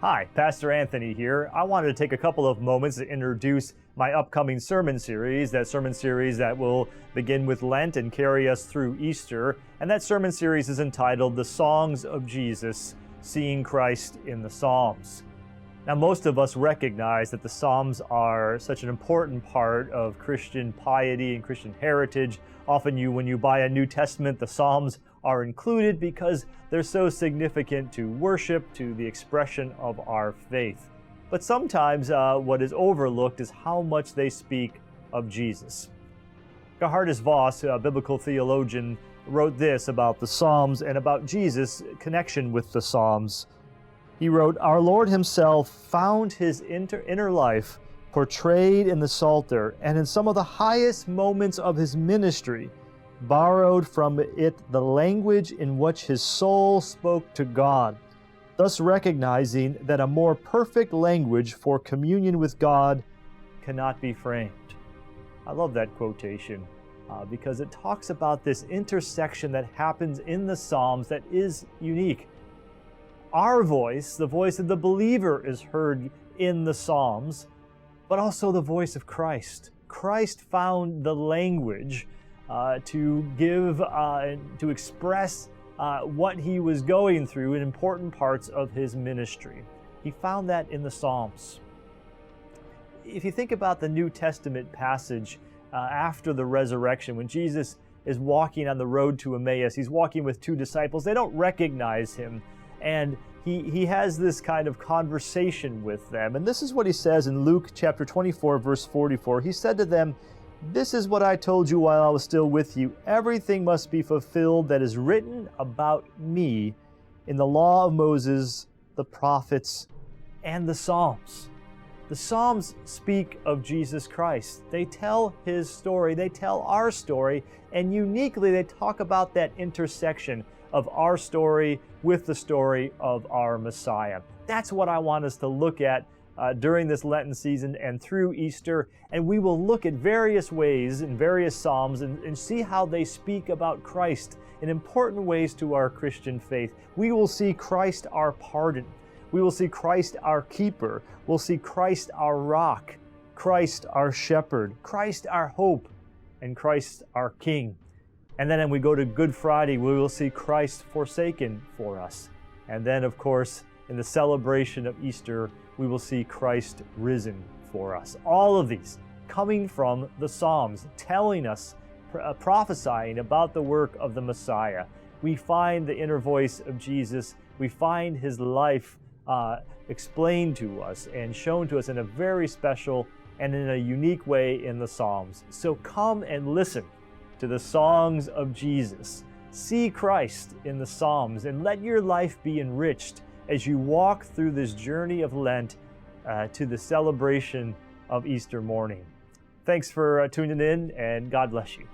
Hi, Pastor Anthony here. I wanted to take a couple of moments to introduce my upcoming sermon series, that will begin with Lent and carry us through Easter. And that sermon series is entitled The Songs of Jesus, Seeing Christ in the Psalms. Now, most of us recognize that the Psalms are such an important part of Christian piety and Christian heritage. Often when you buy a New Testament, the Psalms are included because they're so significant to worship, to the expression of our faith. But sometimes what is overlooked is how much they speak of Jesus. Geerhardus Vos, a biblical theologian, wrote this about the Psalms and about Jesus' connection with the Psalms. He wrote, "Our Lord himself found his inner life portrayed in the Psalter, and in some of the highest moments of his ministry, borrowed from it the language in which his soul spoke to God, thus recognizing that a more perfect language for communion with God cannot be framed." I love that quotation because it talks about this intersection that happens in the Psalms that is unique. Our voice, the voice of the believer, is heard in the Psalms, but also the voice of Christ. Christ found the language to express what he was going through in important parts of his ministry. He found that in the Psalms. If you think about the New Testament passage after the resurrection, when Jesus is walking on the road to Emmaus, he's walking with two disciples. They don't recognize him, and he has this kind of conversation with them. And this is what he says in Luke chapter 24, verse 44. He said to them, "This is what I told you while I was still with you. Everything must be fulfilled that is written about me in the law of Moses, the prophets, and the Psalms." The Psalms speak of Jesus Christ. They tell his story, they tell our story, and uniquely they talk about that intersection of our story with the story of our Messiah. That's what I want us to look at during this Lenten season and through Easter, and we will look at various ways in various Psalms and see how they speak about Christ in important ways to our Christian faith. We will see Christ our pardon. We will see Christ our keeper. We'll see Christ our rock, Christ our shepherd, Christ our hope, and Christ our king. And then when we go to Good Friday, we will see Christ forsaken for us. And then, of course, in the celebration of Easter, we will see Christ risen for us. All of these coming from the Psalms, telling us, prophesying about the work of the Messiah. We find the inner voice of Jesus. We find his life explained to us and shown to us in a very special and in a unique way in the Psalms. So come and listen to the songs of Jesus. See Christ in the Psalms and let your life be enriched as you walk through this journey of Lent to the celebration of Easter morning. Thanks for tuning in, and God bless you.